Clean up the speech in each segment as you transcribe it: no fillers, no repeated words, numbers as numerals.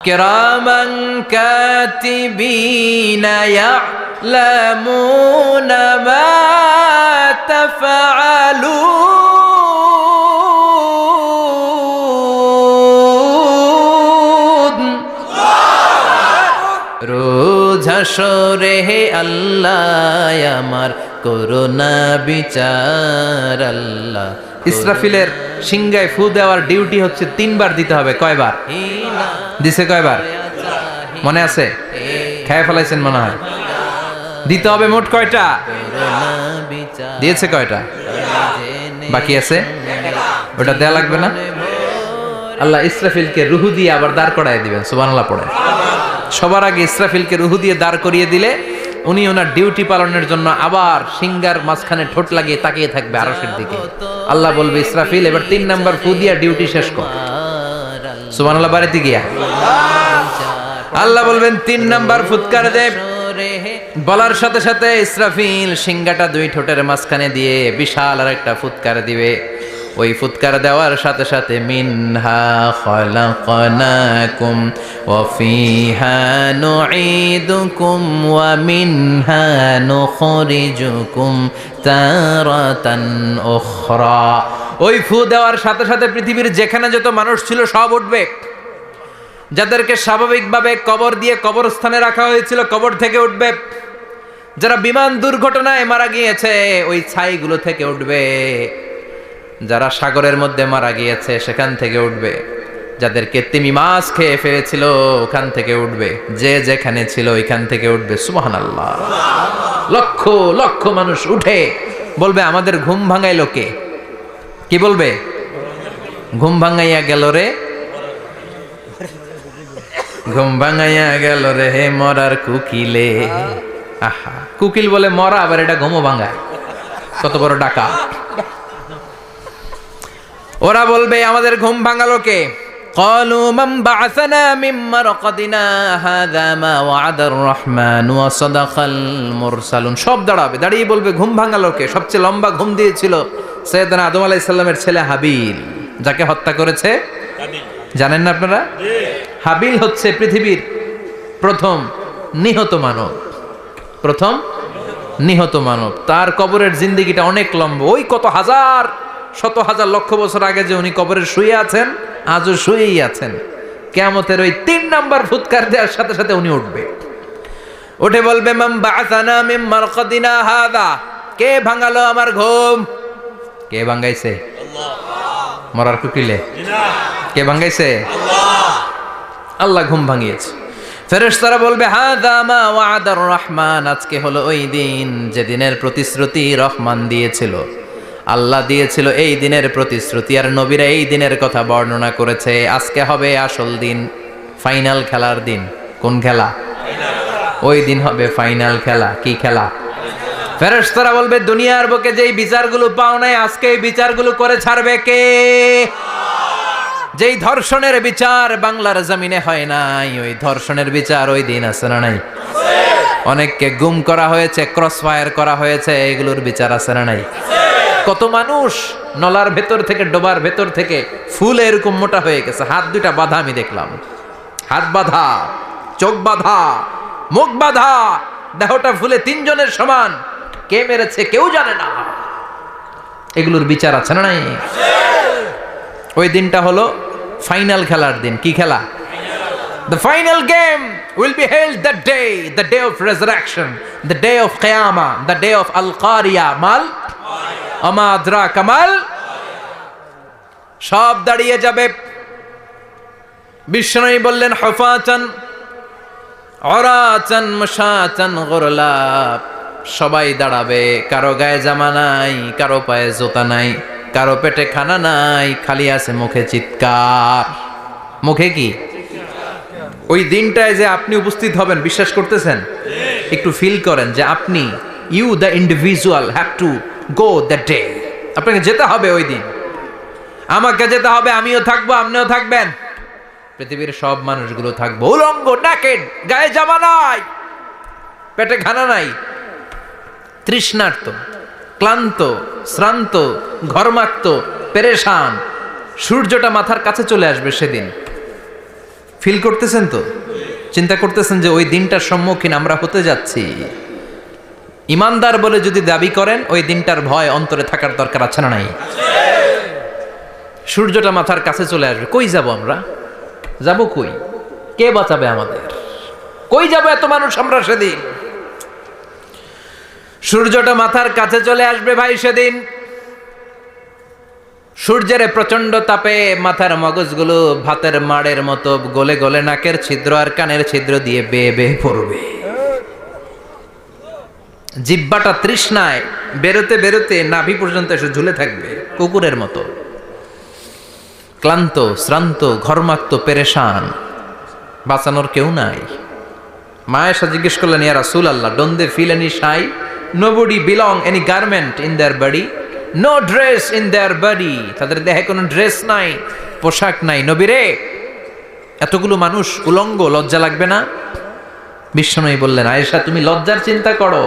কিরামান কাতিবিনা ইয়ালামুনা মা তাফআলুন। রোজ হাসরে হে আল্লাহ আমার করুণা বিচার আল্লাহ। ইসরাফিলের সিংহায় ফু দেওয়ার ডিউটি হচ্ছে 3 বার দিতে হবে। কয়বার দিছে? কয়বার মনে আছে? খেয়ে ফেলাইছেন মনে হয়। দিতে হবে মোট কয়টা? দিয়েছে কয়টা? বাকি আছে? ওটা দেয়া লাগবে না? আল্লাহ ইসরাফিলকে রুহু দিয়ে আবার দাঁড় করায় দিবেন। সুবহানাল্লাহ পড়ে। সবার আগে ইসরাফিলকে রুহু দিয়ে দাঁড় করিয়ে দিলে উনি ওনার ডিউটি পালনের জন্য আবার সিংহার মাঝখানে ঠোঁট লাগিয়ে তাকিয়ে থাকবে আরশের দিকে। আল্লাহ বলবে, ইসরাফিল এবার 3 নাম্বার ফু দিয়া ডিউটি শেষ কর। সুবহানাল্লাহ বাড়িতে গিয়া আল্লাহ বলবেন 3 নাম্বার ফুৎকার দে। বলার সাথে সাথে ইসরাফিল সিংহাটা 2 ঠোঁটের মাঝখানে দিয়ে বিশাল আর একটা ফুৎকার দিবে। ওই ফুৎকার দেওয়ার সাথে সাথে মিনহা খলাকনাকুম ওয়া ফিহা নুঈদুকুম ওয়া মিনহা নুখরিজুকুম তারাতান উখরা। ওই ফু দেওয়ার সাথে সাথে পৃথিবীর যেখানে যত মানুষ ছিল সব উঠবে। যাদেরকে স্বাভাবিকভাবে কবর দিয়ে কবরস্থানে রাখা হয়েছিল কবর থেকে উঠবে। যারা বিমান দুর্ঘটনায় মারা গিয়েছে ওই ছাইগুলো থেকে উঠবে। যারা সাগরের মধ্যে মারা গিয়েছে সেখান থেকে উঠবে। যাদেরকে তিমি মাছ খেয়ে ফেলেছিল ওখান থেকে উঠবে। যে যেখানে ছিল ওইখান থেকে উঠবে। সুবহানাল্লাহ। লক্ষ লক্ষ মানুষ উঠে বলবে, আমাদের ঘুম ভাঙাইলো কে? কি বলবে? ঘুম ভাঙাইয়া গেল রে, ঘুম ভাঙাইয়া গেল রে হে মরার কুকিলে। আহা, কুকিল বলে মরা, আবার এটা ঘুমো ভাঙায়। কত বড় ডাকা। ওরা বলবে, আমাদের ঘুম ভাঙালো কে? ক্বালু মান বা'আসানা মিন মারকাদিনা হাযা মা ওয়া'আদার রহমান ওয়া সাদাকাল মুরসালুন। সব দাঁড়াবে, দাঁড়িয়ে বলবে, ঘুম ভাঙালো কে? সবচেয়ে লম্বা ঘুম দিয়েছিল সাইয়েদনা আদম আলাইহিস সালামের ছেলে হাবিল, যাকে হত্যা করেছে হাবিল। জানেন না আপনারা? হাবিল হচ্ছে পৃথিবীর প্রথম নিহত মানব। প্রথম নিহত মানব। তার কবরের জিন্দেগিটা অনেক লম্বা। ওই কত হাজার শত হাজার লক্ষ বছর আগে যে উনি কবরে শুয়ে আছেন, আজও শুয়েই আছেন। কিয়ামতের ওই 3 নাম্বার ফুৎকার দেওয়ার সাথে সাথে উনি উঠবে। উঠে বলবে, মান বা'আসানা মিন মারকাদিনা হাযা। কে ভাঙালো আমার ঘুম? কে ভাঙাইছে? আল্লাহ। মরার কুকিলে? না। কে ভাঙাইছে? আল্লাহ। আল্লাহ ঘুম ভাঙিয়েছে। ফেরেশতারা বলবে, হাযা মা ওয়া'আদার রহমান। আজকে হলো ওই দিন যেদিনের প্রতিশ্রুতি রহমান দিয়েছিল। আল্লাহ দিয়েছিল এই দিনের প্রতিশ্রুতি, আর নবীরা এই দিনের কথা বর্ণনা করেছে। আজকে হবে আসল দিন, ফাইনাল খেলার দিন। কোন খেলা? ওই দিন হবে ফাইনাল খেলা। কি খেলা? ফেরেশতারা বলবে, দুনিয়ার বুকে যেই বিচারগুলো পাও নাই, আজকে এই বিচারগুলো করে ছাড়বে কে? যেই ধর্ষণের বিচার বাংলার জমিনে হয় নাই, ওই ধর্ষণের বিচার ওই দিন আছে না নাই? অনেককে গুম করা হয়েছে, ক্রস ফায়ার করা হয়েছে, এগুলোর বিচার আছে না নাই? কত মানুষ নলার ভেতর থেকে, ডোবার ভেতর থেকে ফুল এরকম মোটা হয়ে গেছে। হাত 2টা বাঁধা আমি দেখলাম। হাত বাঁধা, চোখ বাঁধা, মুখ বাঁধা, দেহটা ফুলে 3 জনের সমান। কে মেরেছে কেউ জানে না। এগুলোর বিচার আছে না নাই? ওই দিনটা হলো ফাইনাল খেলার দিন। কি খেলা? The final game will be held that day, the day of resurrection, the day of Qiyamah, the day of Al-Qariya. Mal আমা আদরাকা মাল। সব দাঁড়িয়ে যাবে। বিষ্ণু বললেন, হুফাতান উরাতান মুশাতান গুরলা। সবাই দাঁড়াবে। কারো গায়ে জামা নাই, কারো পায়ে জুতা নাই, কারো পেটে খানা নাই, খালি আছে মুখে চিৎকার। মুখে কি? ওই দিনটায় যে আপনি উপস্থিত হবেন, বিশ্বাস করতেছেন? একটু ফিল করেন যে আপনি, you the individual have to go that day. আপনাকে যেতে হবে ওই দিন। আমাকে যেতে হবে, আমিও থাকবো, আপনিও থাকবেন। পৃথিবীর সব মানুষগুলো থাকবো উলঙ্গ, নাকেড, গায়ে জামা নাই, পেটে খানা নাই, তৃষ্ণার্ত, ক্লান্ত, শ্রান্ত, ঘর্মাক্ত, পেরেশান। সূর্যটা মাথার কাছে চলে আসবে সেদিন। ফিল করতেছেন তো? চিন্তা করতেছেন যে ওই দিনটার সম্মুখীন আমরা হতে যাচ্ছি। ইমানদার বলে যদি দাবি করেন, ওই দিনটার ভয় অন্তরে থাকার দরকার আছে না নাই? সূর্যটা মাথার কাছে চলে আসবে, কই যাব আমরা? যাব কই? কে বাঁচাবে আমাদের? কই যাব এত মানুষ আমরা সেদিন? সূর্যটা মাথার কাছে চলে আসবে ভাই সেদিন। সূর্যের প্রচন্ড তাপে মাথার মগজগুলো ভাতের মাড়ের মতো গলে গলে নাকের ছিদ্র আর কানের ছিদ্র দিয়ে বেয়ে বেয়ে পড়বে। জিহ্বাটা তৃষ্ণায় বেরোতে বেরোতে নাভি পর্যন্ত এসে ঝুলে থাকবে কুকুরের মতো। ক্লান্ত, শ্রান্ত, ঘর্মাক্ত, পেরেশান, বাঁচানোর কেউ নাই। মা আয়েশা জিজ্ঞেস করলেন, ইয়া রাসূলুল্লাহ, don't they feel any shy? Nobody belong any garment in their body, no dress in their body. তাদের দেহে কোনো ড্রেস নাই, পোশাক নাই। নবী রে, এতগুলো মানুষ উলঙ্গ, লজ্জা লাগবে না? বিশ্বনবী বললেন, আয়েশা তুমি লজ্জার চিন্তা করো,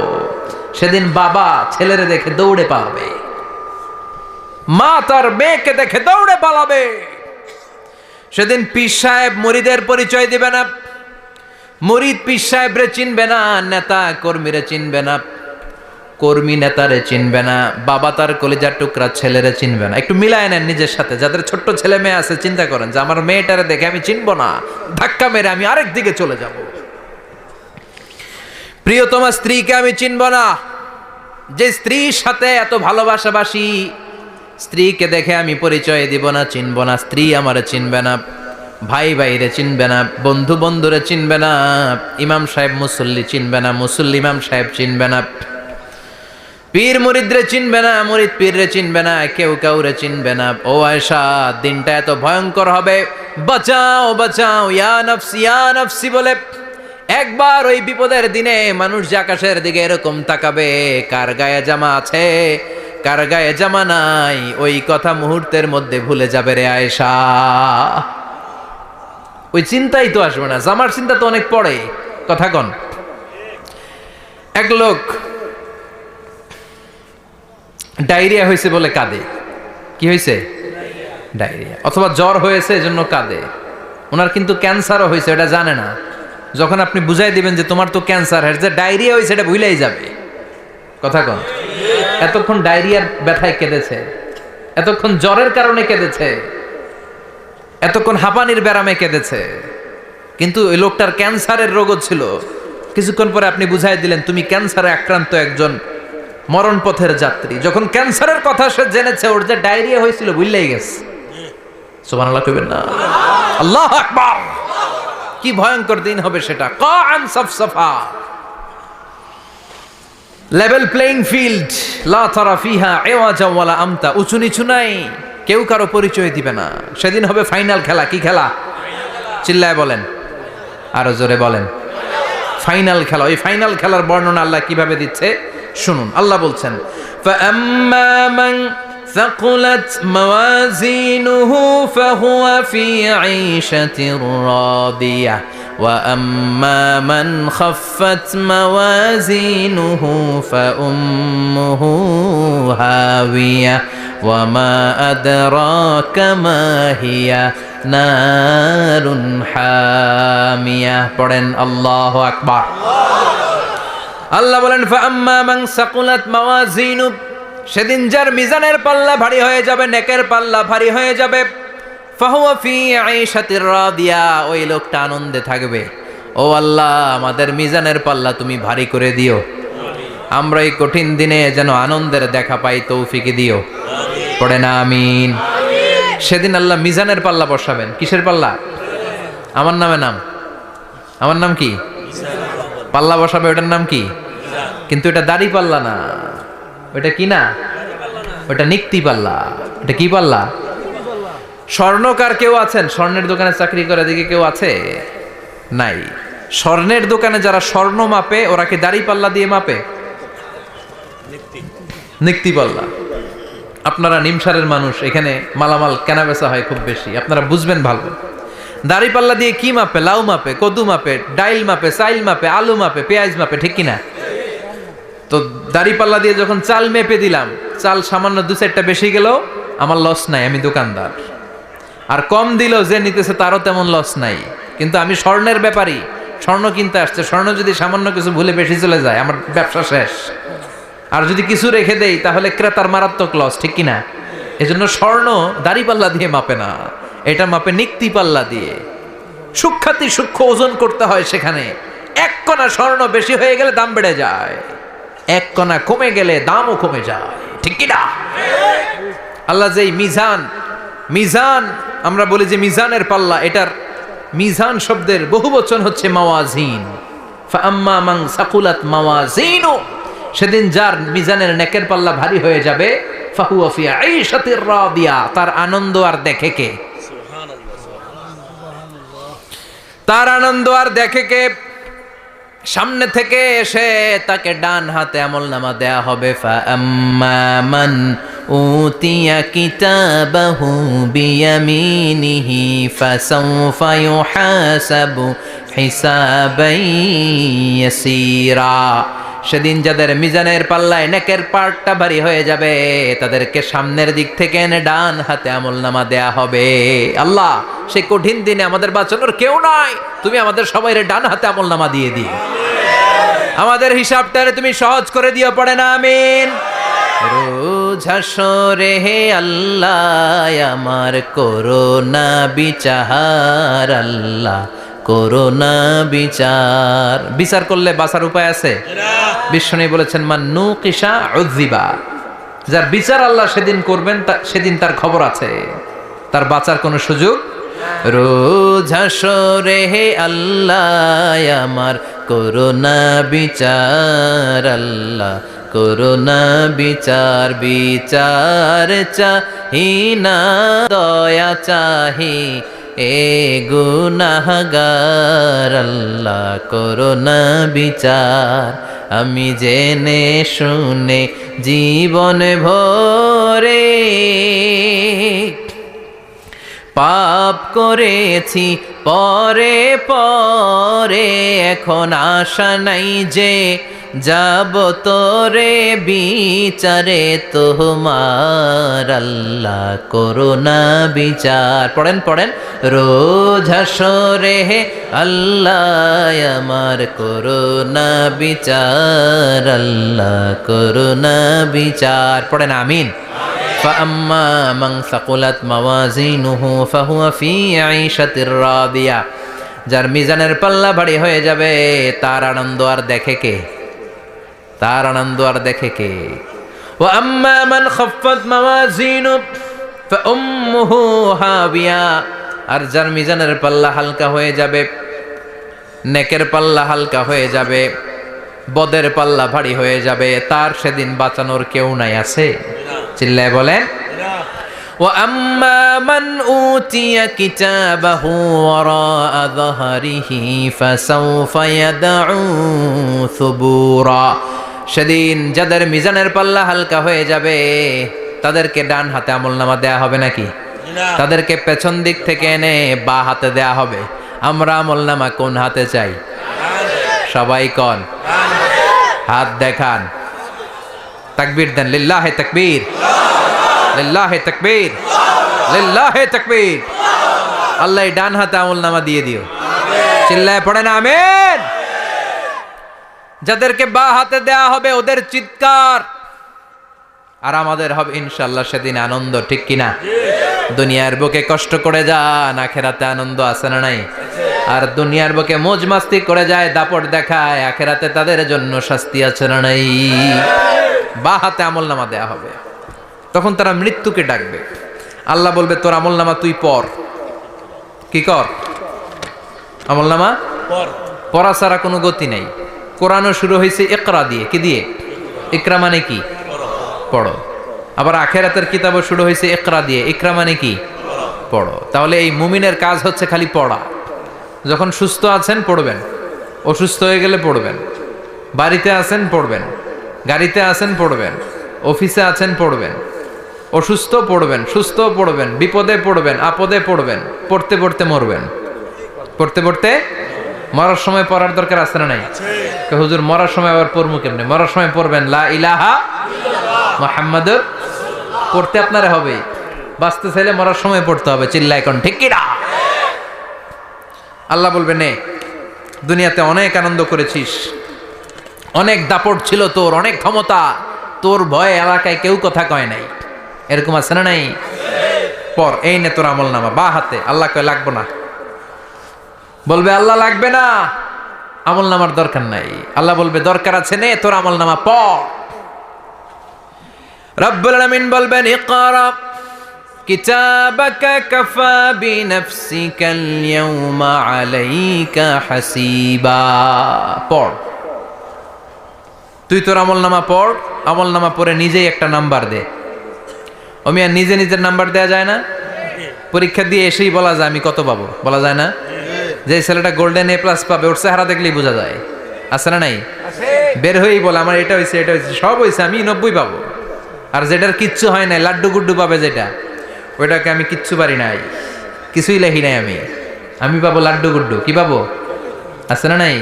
সেদিন বাবা ছেলেরে দেখে দৌড়ে পালাবে, মা তার মেয়েকে দেখে দৌড়ে পালাবে। সেদিন পীর সাহেব মুরিদের পরিচয় দিবে না, মুরিদ পীর সাহেবরে চিনবে না, নেতা কর্মীরে চিনবে না, কর্মী নেতারে চিনবে না, বাবা তার কলিজার টুকরা ছেলেরে চিনবে না। একটু মিলায় নেন নিজের সাথে। যাদের ছোট্ট ছেলে মেয়ে আছে, চিন্তা করেন যে আমার মেয়েটারে দেখে আমি চিনবো না, ধাক্কা মেরে আমি আরেক দিকে চলে যাব। প্রিয়তমা স্ত্রীকে আমি চিনব না, যে স্ত্রীর সাথে এত ভালোবাসাবাসি, স্ত্রীকে দেখে আমি পরিচয় দিব না, চিনব না। স্ত্রী আমারে চিনবে না, ভাই ভাইরে চিনবে না, বন্ধু বন্ধুরে চিনবে না, ইমাম সাহেব মুসল্লি চিনবে না, মুসল্লি ইমাম সাহেব চিনবে না, পীর মুরিদরে চিনবে না, মুরিদ পীররে চিনবে না, কেউ কাউরে চিনবে না। ও আয়েশা, দিনটা এত ভয়ঙ্কর হবে, বাঁচাও বাঁচাও, ইয়া নফসি ইয়া নফসি বলে একবার ওই বিপদের দিনে মানুষ যে আকাশের দিকে এরকম তাকাবে, কার গায়ে জামা আছে কার গায়ে জামা নাই, ওই কথা মুহূর্তের মধ্যে ভুলে যাবে রে আয়েশা। ওই চিন্তাই তো আসবে না, জামার চিন্তা তো অনেক পরে। কথা কন। এক লোক ডায়রিয়া হয়েছে বলে কাঁদে। কি হয়েছে? ডায়রিয়া। অথবা জ্বর হয়েছে এজন্য কাঁদে। ওনার কিন্তু ক্যান্সারও হয়েছে, এটা জানে না। যখন আপনি বুঝাই দিবেন যে তোমার তো ক্যান্সার, যে ডায়রিয়া হয়েছে এটা ভুলেই যাবে। কথা কন। এতক্ষণ ডায়রিয়ার ব্যথায় কেঁদেছে, এতক্ষণ জ্বরের কারণে কেঁদেছে, এতক্ষণ হাঁপানির ব্যারামে কেঁদেছে, কিন্তু ওই লোকটার ক্যান্সারের রোগও ছিল। কিছুক্ষণ পরে আপনি বুঝাই দিলেন তুমি ক্যান্সারে আক্রান্ত একজন মরণ পথের যাত্রী। যখন ক্যান্সারের কথা সে জেনেছে, ওর যে ডায়রিয়া হয়েছিল ভুলেই গেছে। সুবহানাল্লাহ কইবেন না? আল্লাহু আকবার। কি ভয়ঙ্কর দিন হবে সেটা। কাআন সাফসাফা, লেভেল প্লেইং ফিল্ড, লা তারা ফিহা ইওয়াজা ওয়ালা আমতা, উঁচু নিচু নাই, কেউ কারো পরিচয় দিবে না। সেদিন হবে ফাইনাল খেলা। কি খেলা? চিল্লায় বলেন, আরো জোরে বলেন। ফাইনাল খেলা। ওই ফাইনাল খেলার বর্ণনা আল্লাহ কিভাবে দিচ্ছে শুনুন। আল্লাহ বলছেন, ফাআম্মা মান ثقلت موازينه فهو في عيشة راضية وأما من خفت موازينه فأمه هاوية وما أدراك ما هي نار حامية. পড়েন আল্লাহু আকবার। আল্লাহ বলেন, ফাআম্মা মান সাকুলাত মাওয়াজিনু, সেদিন যার মিজানের পাল্লা ভারী হয়ে যাবে, নেকের পাল্লা ভারী হয়ে যাবে, ফাহুয়া ফি আইশাতির রাদিয়া, ওই লোকটা আনন্দে থাকবে। ও আল্লাহ, আমাদের মিজানের পাল্লা তুমি ভারী করে দিও, আমরা এই কঠিন দিনে যেন আনন্দের দেখা পাই, তৌফিক দিও। পড়ে না আমিন। সেদিন আল্লাহ মিজানের পাল্লা বসাবেন। কিসের পাল্লা? আমার নামে নাম, আমার নাম কি? পাল্লা বসাবে, ওটার নাম কি? কিন্তু এটা দাড়ি পাল্লা না, ওটা কি না, ওটা নিক্তি পাল্লা। এটা কি পাল্লা? স্বর্ণকার কেউ আছেন? স্বর্ণের দোকানে চাকরি করে দিকে কেউ আছে? নাই। স্বর্ণের দোকানে যারা স্বর্ণ মাপে, ওরা কি দাড়ি পাল্লা দিয়ে মাপে? নিক্তি পাল্লা। আপনারা নিমসারের মানুষ, এখানে মালামাল কেনা বেচা হয় খুব বেশি, আপনারা বুঝবেন ভালো। দাড়ি পাল্লা দিয়ে কি মাপে? লাউ মাপে, কদু মাপে, ডাইল মাপে, চাইল মাপে, আলু মাপে, পেঁয়াজ মাপে, ঠিক কিনা? তো দাড়ি পাল্লা দিয়ে যখন চাল মেপে দিলাম, চাল সামান্য 2-4টা বেশি গেল, আমার লস নাই, আমি দোকানদার। আর কম দিল যে নিতেছে তারও তেমন লস নাই, কিন্তু আমি স্বর্ণের ব্যাপারী, স্বর্ণ কিনতে আসছে, স্বর্ণ যদি সামান্য কিছু ভুলে বেশি চলে যায় আমার ব্যবসা শেষ। আর যদি কিছু রেখে দেই তাহলে ক্রেতার মারাত্মক লস, ঠিক কিনা? এজন্য স্বর্ণ দাড়ি পাল্লা দিয়ে মাপে না, এটা মাপে নিক্তি পাল্লা দিয়ে। সূক্ষ্মাতি সূক্ষ্ম ওজন করতে হয় সেখানে। এক কণা স্বর্ণ বেশি হয়ে গেলে দাম বেড়ে যায়, এক কণা কমে গেলে দামও কমে যায়, ঠিক কিনা? আল্লাহ যে মিজান, মিজান আমরা বলি যে মিজানের পাল্লা, এটার মিজান শব্দের বহুবচন হচ্ছে মাওয়াজিন। ফাআম্মা মান সাকুলাত মাওয়াজিনু, সেদিন যার মিজানের নেকের পাল্লা ভারী হয়ে যাবে, ফাহুয়া ফি আইশাতির রাদিয়া, তার আনন্দ আর দেখে কে? তার আনন্দ আর দেখে কে? সামনে থেকে এসে তাকে ডান হাতে আমলনামা দেয়া হবে। ফাআম্মা মান উতিয়া কিতাবাহু বিয়ামিনিহি ফাসাউফা ইউহাসাবু হিসাবান ইয়াসীরা, সেদিন যাদের মিজানের পাল্লায় নেকের পার্টটা ভারী হয়ে যাবে তাদেরকে সামনের দিক থেকে এনে ডান হাতে আমলনামা দেয়া হবে। আল্লাহ, সেই কঠিন দিনে আমাদের বাঁচানোর কেউ নাই, তুমি আমাদের সবাইরে ডান হাতে আমলনামা দিয়ে দিও, আমাদের হিসাবটারে তুমি সহজ করে দিও, পড়ে না আমিন। রোজ হাসরে হে আল্লাহ আমার করোনা বিচার, আল্লাহ করোনা বিচার। বিচার করলে বাঁচার উপায় আছে? বিশ্বনবী বলেছেন মান নুকিশা উযিবা, যার বিচার আল্লাহ সেদিন করবেন সেদিন তার খবর আছে, তার বাঁচার কোনো সুযোগ। রোজ হাসরে হে আল্লাহ আমার করোনা বিচার, আল্লাহ করোনা বিচার। বিচার চাহি না দয়া চাহি এ গুনাহগার, আল্লাহ করোনা বিচার। আমি জেনে শুনে জীবন ভরে পাপ করেছি পরে পরে, এখন আশা নাই যে যাব তোরে বিচারে তোমার, আল্লাহ করোনা বিচার। পড়েন পড়েন, রোজ হাসরে হে আল্লাহ আমার করোনা বিচার, আল্লাহ করোনা বিচার। পড়েন আমিন। فأما من ثقلت موازينه فهو في عيشة راضية, যার মিজানের পাল্লা ভারী হয়ে যাবে তার আনন্দ আর দেখে কে? তার আনন্দ আর দেখে কে? وأما من خفت موازينه فأمه هاوية, আর যার মিজানের পাল্লা হালকা হয়ে যাবে, নেকের পাল্লা হালকা হয়ে যাবে, বদের পাল্লা ভারী হয়ে যাবে, তার সেদিন বাঁচানোর কেউ নাই। আছে? চিল্লায় বলেন। وأما من أوتي كتابه وراء ظهره فسوف يدعو ثبورا, সেদিন যাদের মিজানের পাল্লা হালকা হয়ে যাবে তাদেরকে ডান হাতে আমলনামা দেয়া হবে নাকি? তাদেরকে পেছন দিক থেকে এনে বা হাতে দেয়া হবে। আমরা আমলনামা কোন হাতে চাই? সবাই কোন হাত দেখান, তাকবীর দেন, লিল্লাহে তাকবীর, লিল্লাহে তাকবীর, লিল্লাহে তাকবীর। আল্লাহ ডান হাতে আমলনামা দিয়ে দিও, চিল্লায় পড়েন আমিন। যাদেরকে বা হাতে দেয়া হবে ওদের চিৎকার, আর আমাদের হবে ইনশাআল্লাহ সেদিন আনন্দ, ঠিক কিনা? দুনিয়ার বুকে কষ্ট করে যান, আখেরাতে আনন্দ আছে না নাই? আর দুনিয়ার বুকে মौज মাস্তি করে যায়, দাপট দেখায়, আখেরাতে তাদের জন্য শাস্তি আছে না নাই? বা হাতে আমলনামা দেয়া হবে। তখন তারা মৃত্যুকে ডাকবে, আল্লাহ বলবে তোর আমলনামা তুই পড়। কি কর? আমলনামা পড়া ছাড়া কোনো গতি নাই। কোরআনও শুরু হয়েছে ইকরা দিয়ে। কি দিয়ে? ইকরা মানে কি? পড়ো। আবার আখেরাতের কিতাবও শুরু হয়েছে ইকরা দিয়ে। ইকরা মানে কি? পড়ো। তাহলে এই মুমিনের কাজ হচ্ছে খালি পড়া। যখন সুস্থ আছেন পড়বেন, অসুস্থ হয়ে গেলে পড়বেন, বাড়িতে আছেন পড়বেন, গাড়িতে আছেন পড়বেন, অফিসে আছেন পড়বেন, অসুস্থ পড়বেন, সুস্থ পড়বেন, বিপদে পড়বেন, আপদে পড়বেন, পড়তে পড়তে মরবেন, পড়তে পড়তে মরার সময় পড়ার দরকার আছে না নাই? হুজুর মরার সময় আবার পড়বো কেমনে? মরার সময় পড়বেন লা ইলাহা মুহাম্মাদুর, পড়তে আপনারে হবে। বাঁচতে চাইলে মরার সময় পড়তে হবে, চিল্লায় কোন ঠিক কিনা? আল্লাহ বলবে নে, দুনিয়াতে অনেক আনন্দ করেছিস, অনেক দাপট ছিল তোর, অনেক ক্ষমতা, তোর ভয়ে এলাকায় কেউ কথা কয় নাই, এরকম আছে না নাই? পর এই নে তোর আমল নামা, বা হাতে। আল্লাহ কয় লাগবো না। বলবে আল্লাহ লাগবে না, আমল নামার দরকার নাই। আল্লাহ বলবে দরকার আছে, নে তোর আমল নামা পড়। রব্বুল আলামিন বলবেন ইকরা কিতাবাকা কাফা বিনাফসিকাল ইয়াউমা আলাইকা হাসিবা। পড়, তুই তোর আমল নামা পড়। আমল নামা পড়ে নিজেই একটা নাম্বার দে। ওমিয়া নিজে নিজের নাম্বার দেয়া যায় না? পরীক্ষা দিয়ে এসেই বলা যায় আমি কত পাবো, বলা যায় না? যে ছেলেটা গোল্ডেন এ প্লাস পাবে ওর চেহারা দেখলেই বোঝা যায়, আছে না নাই? বের হয়েই বলে আমার এটা হয়েছে, এটা হয়েছে, সব হয়েছে, আমি 90 পাবো। আর যেটার কিচ্ছু হয় নাই, লাড্ডু গুড্ডু পাবে যেটা, ওইটাকে আমি কিচ্ছু পারি নাই, কিছুই লেখি নাই আমি পাবো লাড্ডু গুড্ডু। কি পাবো? আছে না নাই?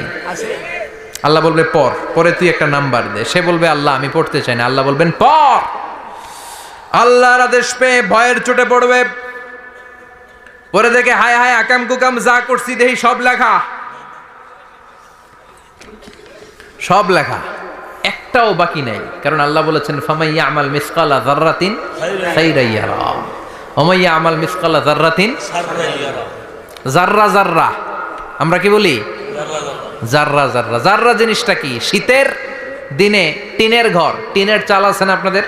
আল্লাহ বলবে পড়, পরে তুই একটা নাম্বার দে। সে বলবে আল্লাহ আমি পড়তে চাই না। আল্লাহ বলবেন পড়। আল্লাহর আদেশ পেয়ে ভয়ের চোটে পড়বে, পরে দেখে হায় হায় আকাম কুকাম যা করছি দেখি সব লেখা, সব লেখা, একটাও বাকি নাই। কারণ আল্লাহ বলেছেন ফামাইয়া আমাল মিসকালা যাররাতিন খাইরান ইয়ারা ওয়া মাইয়া আমাল মিসকালা যাররাতিন শাররান ইয়ারা। যাররা যাররা আমরা কি বলি? যাররা যাররা। যাররা জিনিসটা কি? শীতের দিনে টিনের ঘর, টিনের চাল আছে না আপনাদের?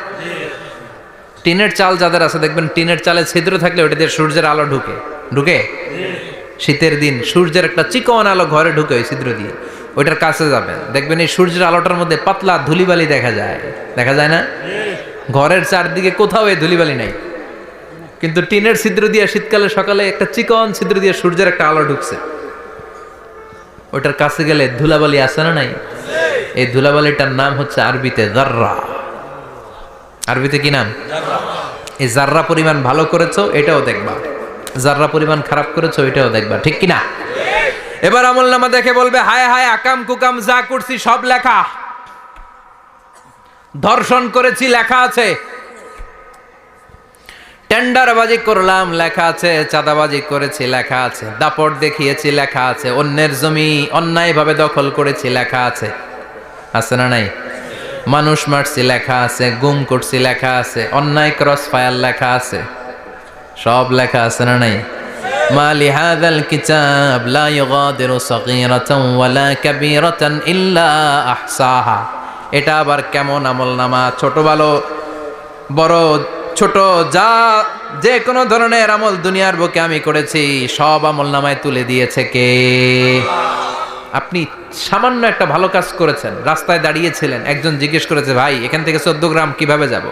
টিনের চাল যাদের আছে দেখবেন টিনের চালে ছিদ্র থাকলে ওটা দিয়ে সূর্যের আলো ঢুকে ঢুকে শীতের দিন সূর্যের একটা চিকন আলো ঘরে ঢুকে ওই ছিদ্র দিয়ে, ওইটার কাছে যাবেন দেখবেন এই সূর্যের আলোটার মধ্যে পাতলা ধুলিবালি দেখা যায়, দেখা যায় না? ঘরের চারদিকে কোথাও এই ধুলিবালি নাই, কিন্তু টিনের ছিদ্র দিয়ে শীতকালে সকালে একটা চিকন ছিদ্র দিয়ে সূর্যের একটা আলো ঢুকছে, ওইটার কাছে গেলে ধুলাবালি আছে না নাই? এই ধুলাবালিটার নাম হচ্ছে আরবিতে যাররা। আরবিতে কি নাম? এই যাররা পরিমাণ ভালো করেছো এটাও দেখবা, যাররা পরিমাণ খারাপ করেছো এটাও দেখবা, ঠিক কিনা? এবার আমলনামা দেখে বলবে হায় হায় আকাম কুকাম যা করছি সব লেখা, ধর্ষণ করেছি লেখা আছে, টেন্ডারবাজি করলাম লেখা আছে, চাঁদাবাজি করেছি লেখা আছে, দাপট দেখিয়েছি লেখা আছে, অন্যের জমি অন্যায়ভাবে দখল করেছি লেখা আছে, আছে না নাই? মানুষ মারছি লেখা আছে, গুম করছি লেখা আছে, অন্যায় ক্রস ফায়ার লেখা আছে, সব লেখা আছে না নাই? মা লিহাযাল কিতাব লা ইউগাদিরু সাগীরাতান ওয়ালা কাবীরাতান ইল্লা আহসাহা। এটা আবার কেমন আমলনামা? ছোট ভালো বড় ছোট যা যে কোনো ধরনের আমল দুনিয়ার বুকে আমি করেছি সব আমলনামায় তুলে দিয়েছে কে? আপনি সামান্য একটা ভালো কাজ করেছেন, রাস্তায় দাঁড়িয়েছিলেন, একজন জিজ্ঞেস করেছে ভাই এখান থেকে 14 গ্রাম কিভাবে যাব,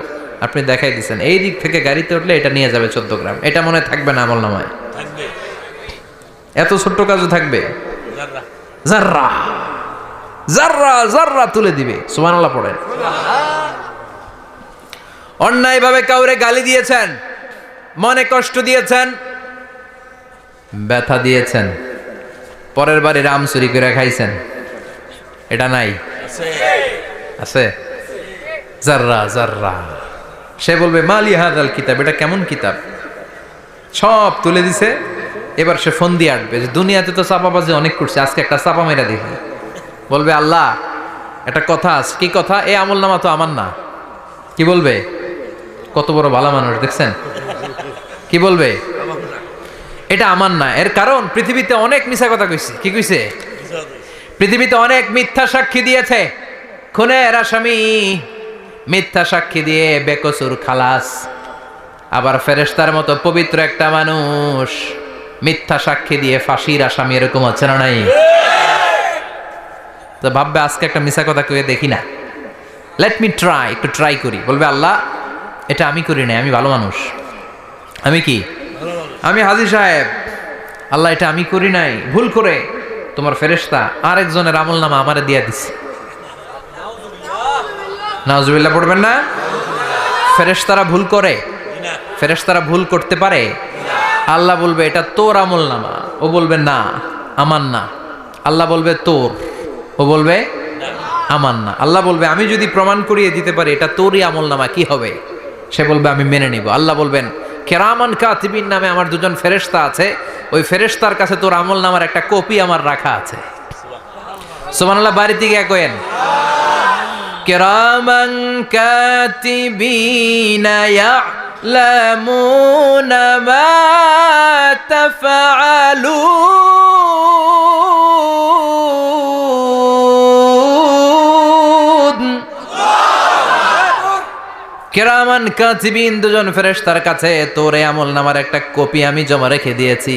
আপনি দেখাই দিচ্ছেন এই দিক থেকে গাড়িতে উঠলে এটা নিয়ে যাবে 14 গ্রাম, এটা মনে থাকবে না আমলনামায়? এত ছোট্ট কাজও থাকবে? যাররা যাররা যাররা তুলে দিবে। সুবহানাল্লাহ পড়েন। অন্যায়ভাবে কাউরে গালি দিয়েছেন, মনে কষ্ট দিয়েছেন, ব্যথা দিয়েছেন, পরের বাড়ি রাম চুরি করে খাইছেন, এটা নাই? আছে। যাররা যাররা। সে বলবে মা লিহাযাল কিতাব, এটা কেমন কিতাব? সব তুলে দিছে। এবার সে ফোন দিয়ে আটবে যে দুনিয়াতে তো চাপাবাজি অনেক করছে, আজকে একটা চাপা মেরা দেখি। বলবে আল্লাহ একটা কথা আছে। কি কথা? এই আমলনামা তো আমার না। কি বলবে? কত বড় ভালো মানুষ দেখছেন? কি বলবে? এটা আমার না। এর কারণ পৃথিবীতে অনেক মিথ্যা কথা কইছে। কি কইছে? পৃথিবীতে অনেক মিথ্যা সাক্ষী দিয়েছে, খুনের আসামি মিথ্যা সাক্ষী দিয়ে বেকসুর খালাস। আবার ফেরেশতার মতো পবিত্র একটা মানুষ মিথ্যা সাক্ষী দিয়ে ফাঁসির আসামি, এরকম আছে না নাই? তো ভাববে আজকে একটা মিথ্যা কথা কয়ে দেখি না, লেট মি ট্রাই, একটু ট্রাই করি। বলবে আল্লাহ এটা আমি করি নাই, আমি ভালো মানুষ, আমি কি, আমি হাজী সাহেব, আল্লাহ এটা আমি করি নাই, ভুল করে তোমার ফেরেশতা আরেকজনের আমলনামা আমারে দিয়ে দিছে। নাউজুবিল্লাহ পড়বেন না? ফেরেশতারা ভুল করে? ফেরেশতারা ভুল করতে পারে? আল্লাহ বলবে এটা তোর আমলনামা, ও বলবে না আমার না। আল্লাহ বলবে তোর, ও বলবে আমার না। আল্লাহ বলবে আমি যদি প্রমাণ করিয়ে দিতে পারি এটা তোরই আমলনামা, কি হবে? সে বলবে আমি মেনে নিব। আল্লাহ বলবেন কিরামান কাতিবিন নামে আমার দুজন ফেরেশতা আছে, ওই ফেরেশতার কাছে তোর আমল নামার একটা কপি আমার রাখা আছে। সুবহানাল্লাহ, বাড়িতে গিয়ে কয়েন কিরামান কাতিবিনা ইয়ালামুনা মা তাফআলুন। কিরামান কাতিবিন দুজন ফেরেশতার কাছে তোর এই আমল নামার একটা কপি আমি জমা রেখে দিয়েছি।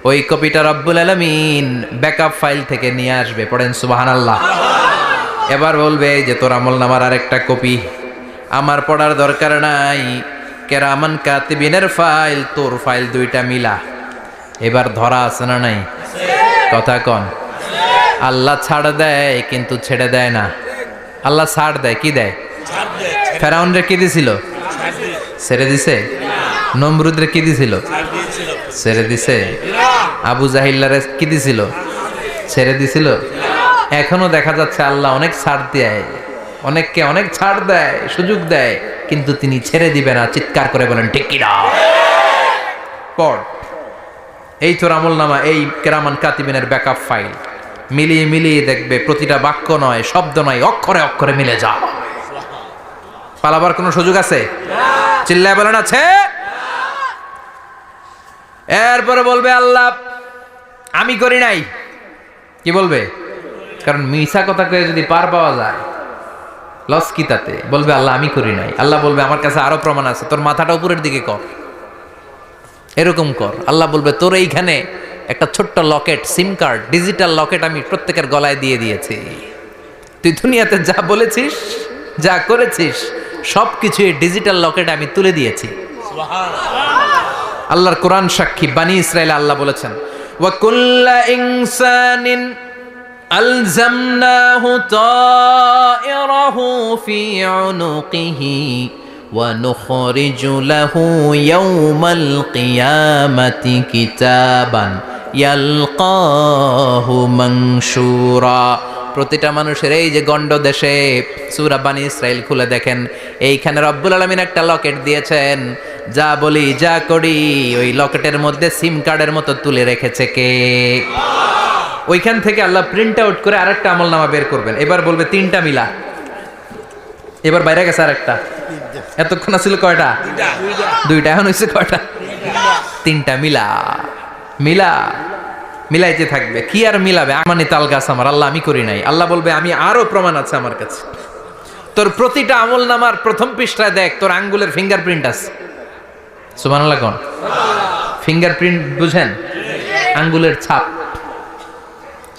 ওই কপিটা রব্বুল আলামিন ব্যাকআপ ফাইল থেকে নিয়ে আসবে। পড়েন সুবহানাল্লাহ। এবার বলবে যে তোর আমল নামার আরেকটা কপি আমার পড়ার দরকার নাই, কিরামান কাতিবিনের ফাইল তোর ফাইল দুইটা মিলা। এবার ধরা আছে না নাই? কথা কন। আল্লাহ ছাড় দেয় কিন্তু ছেড়ে দেয় না। আল্লাহ ছাড় দেয়, কি দেয়? ফেরাউনরে কি দিছিল? ছেড়ে দিছে। নমরুদরে কি দিছিল? ছেড়ে দিছে। আবু জাহিল্লারে কি দিছিল? ছেড়ে দিছিল। এখনো দেখা যাচ্ছে আল্লাহ অনেক ছাড় দেয়, অনেককে অনেক ছাড় দেয়, সুযোগ দেয়, কিন্তু তিনি ছেড়ে দিবে না। চিৎকার করে বলেন ঠিক কিনা? পড়, এই তোর আমল নামা, এই কিরামান কাতিবিনের ব্যাকআপ ফাইল মিলিয়ে মিলিয়ে দেখবে প্রতিটা বাক্য নয়, শব্দ নয়, অক্ষরে অক্ষরে মিলে যা। পালাবার কোনো সুযোগ আছে? চিল্লায় বলেন আছে। এরপরে বলবে আল্লাহ আমি করি নাই। কি বলবে? কারণ মিছা কথা কয়ে যদি পার পাওয়া যায় লস কি তাতে? বলবে আল্লাহ আমি করি নাই। আল্লাহ বলবে আমার কাছে আরো প্রমাণ আছে, তোর মাথাটা উপরের দিকে কর, এরকম কর। আল্লাহ বলবে তোর এইখানে একটা ছোট্ট লকেট, সিম কার্ড, ডিজিটাল লকেট আমি প্রত্যেকের গলায় দিয়ে দিয়েছি। তুই দুনিয়াতে যা বলেছিস, যা করেছিস, সবকিছু এই ডিজিটাল লকেটে আমি তুলে দিয়েছি। আল্লাহর কোরআন সাক্ষী। বানি ইসরাইল আল্লাহ বলেছেন ওয়া কুল্লা ইনসানিন আলজামনাহু তায়রাহু ফি উনুকিহি ওয়া নুখরিজু লাহু ইয়াওমাল কিয়ামাতি কিতাবান ইয়ালকাহু মানশুরা। প্রতিটা মানুষের এই যে গন্ড দেশে সূরা বানি ইসরাইল খুলে দেখেন, এইখানে রব্বুল আলামিন একটা লকেট দিয়েছেন। যা বলি যা করি ওই লকেটের মধ্যে সিম কার্ডের মতো তুলে রেখেছে কে? ওইখান থেকে আল্লাহ প্রিন্ট আউট করে আরেকটা আমল নামা বের করবেন। এবার বলবে তিনটা মিলা। এবার বাইরে গেছে আরেকটা। এতক্ষণ ছিল কয়টা? দুইটা। এখন হয়েছে কয়টা? তিনটা। মিলা মিলা মিলাইতে থাকবে। কি আর মিলাবে? আমানি তাল গাছ আমার। আল্লাহ আমি করি নাই। আল্লাহ বলবে আমি আরো প্রমাণ আছে আমার কাছে। তোর প্রতিটা আমল নামার প্রথম পৃষ্ঠায় দেখ তোর আঙ্গুলের ফিঙ্গারপ্রিন্ট আছে। সুবহানাল্লাহ কোন? ফিঙ্গারপ্রিন্ট বুঝেন? আঙ্গুলের ছাপ।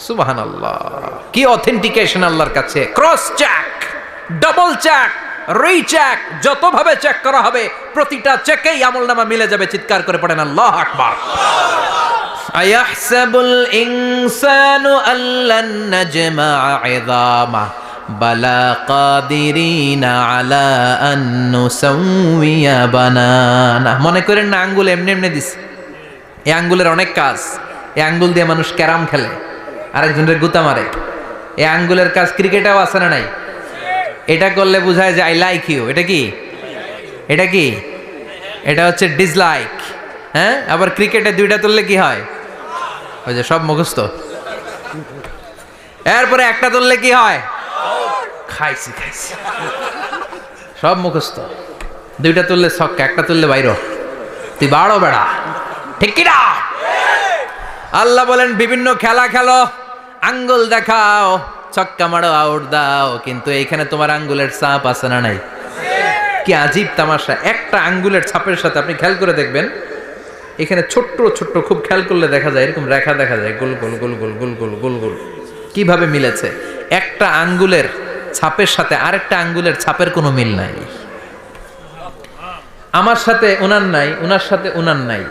সুবহানাল্লাহ, কি অথেন্টিকেশন আল্লাহর কাছে। Cross check, double check, recheck, যতভাবে চেক করা হবে প্রতিটা চেকেই আমলনামা মিলে যাবে। চিৎকার করে পড়েন আল্লাহু আকবার। আয়াহসাবুল ইনসানু আল্লান নাজমা'a 'ইযামা বালা কাদিরিনা আলা আন নুসাউইয়া বানানা। মনে করেন না আঙ্গুল এমনি এমনি দিছে। এই আঙ্গুলের অনেক কাজ। এই আঙ্গুল দিয়ে মানুষ ক্যারাম খেলে, আরেকজনের গুতা মারে। এই আঙ্গুলের কাজ ক্রিকেটেও আছে না নাই? এটা করলে বোঝায় যে আই লাইক ইউ। এটা কি? এটা কি? এটা হচ্ছে ডিসলাইক। হ্যাঁ, আবার ক্রিকেটে দুইটা তুললে কি হয়? ওই যে সব মুখস্থ। এরপরে একটা তুললে কি হয়? খাইছি খাইছি, সব মুখস্থ। দুইটা তুললে ছক্কা, একটা তুললে বাইরো। তুই বাড়ো বেড়া, ঠিক কি না? আল্লাহ বলেন বিভিন্ন খেলা খেলো, আঙ্গুল দেখাও, ছক্কা মারো, আউট দাও, কিন্তু এইখানে তোমার আঙ্গুলের ছাপ আছে না নাই? কি আজীব তামাশা! একটা আঙ্গুলের ছাপের সাথে আপনি খেয়াল করে দেখবেন, এখানে ছোট্ট ছোট্ট, খুব খেয়াল করলে দেখা যায় এরকম রেখা দেখা যায়, গোল গোল গোল গোল গোল গোল গোল গোল। কিভাবে মিলেছে? একটা আঙ্গুলের ছাপের সাথে আরেকটা আঙ্গুলের ছাপের কোনো মিল নাই। আমার সাথে ওনার নাই, ওনার সাথে ওনার নাই,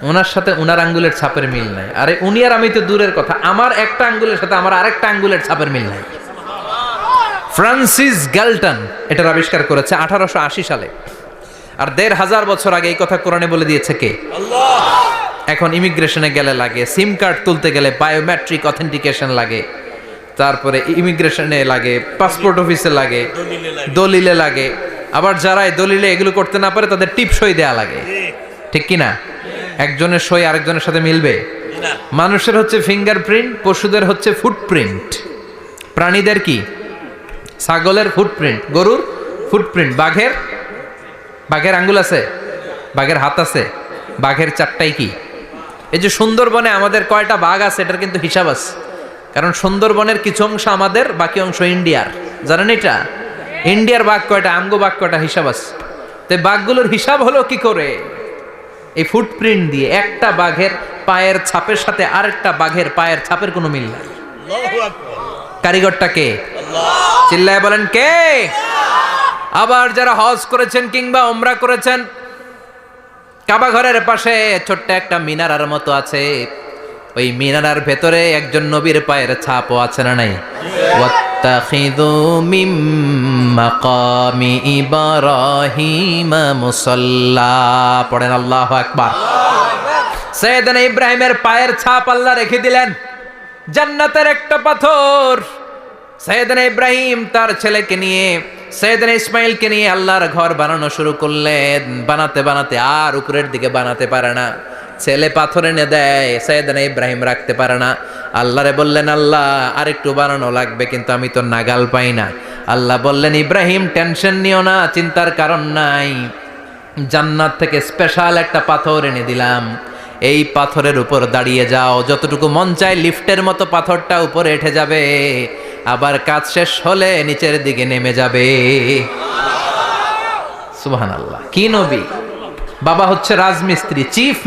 ওনার সাথে ওনার আঙ্গুলের ছাপের মিল নাই। আরে উনি আর আমি তো দূরের কথা, আমার একটা আঙ্গুলের সাথে আমার আরেকটা আঙ্গুলের ছাপের মিল নাই। ফ্রান্সিস গ্যালটন এটার আবিষ্কার করেছে 1880 সালে। আর 1500 বছর আগে এই কথা কোরআনে বলে দিয়েছে কে? আল্লাহ। এখন ইমিগ্রেশনে গেলে লাগে, সিম কার্ড তুলতে গেলে বায়োমেট্রিক অথেন্টিকেশন লাগে, তারপরে ইমিগ্রেশনে লাগে, পাসপোর্ট অফিসে লাগে, দলিলে লাগে। আবার যারা দলিলে এগুলো করতে না পারে তাদের টিপসই দেয়া লাগে। ঠিক কি না? একজনের সই আরেকজনের সাথে মিলবে? মানুষের হচ্ছে ফিঙ্গারপ্রিন্ট, পশুদের হচ্ছে ফুটপ্রিন্ট, প্রাণীদের কি? ছাগলের ফুটপ্রিন্ট, গরুর ফুটপ্রিন্ট, বাঘের আঙ্গুল আছে, বাঘের হাত আছে, বাঘের চারটাই কি? এই যে সুন্দরবনে আমাদের কয়টা বাঘ আছে এটার কিন্তু হিসাব আছে, কারণ সুন্দরবনের কিছু অংশ আমাদের, বাকি অংশ ইন্ডিয়ার। জানেন এটা? ইন্ডিয়ার বাঘ কয়টা, আমগো বাঘ কয়টা, হিসাব আছে। তো বাঘগুলোর হিসাব হলো কি করে? এই ফুটপ্রিন্ট দিয়ে। একটা বাঘের পায়ের ছাপের সাথে আরেকটা বাঘের পায়ের ছাপের কোনো মিল নাই। কারিগরটা কে? চিল্লায় বলেন কে? আবার যারা হজ করেছেন কিংবা উমরা করেছেন, কাবা ঘরের পাশে ছোট্ট একটা মিনারার মতো আছে, ওই মিনারার ভেতরে একজন নবীর পায়ের ছাপও আছে না নাই? ওয়াত্তাখিযু মিম মাকামি ইব্রাহিম মুসাল্লা, পড়েন আল্লাহু আকবার। সাইয়েদনা ইব্রাহিমের পায়ের ছাপ আল্লাহ রেখে দিলেন জান্নাতের একটা পাথর। সাইয়েদনা ইব্রাহিম তার ছেলেকে নিয়ে, সাইয়েদনা ইসমাইলকে নিয়ে আল্লাহর ঘর বানানো শুরু করলেন। বানাতে বানাতে আর উপরের দিকে বানাতে পারে না, ছেলে পাথর এনে দেয়, সাইয়েদনা ইব্রাহিম রাখতে পারে না। আল্লাহরে বললেন, আল্লাহ আরেকটু বানানো লাগবে, কিন্তু আমি তো নাগাল পাই না। আল্লাহ বললেন, ইব্রাহিম টেনশন নিও না, চিন্তার কারণ নাই, জান্নাত থেকে স্পেশাল একটা পাথর এনে দিলাম, এই পাথরের উপর দাঁড়িয়ে যাও, যতটুকু মন চায় লিফটের মতো পাথরটা উপরে উঠে যাবে, আবার কাজ শেষ হলে নিচের দিকে নেমে যাবে। সুবহানাল্লাহ। কি নবী! বাবা হচ্ছে রাজমিস্ত্রি, চিফ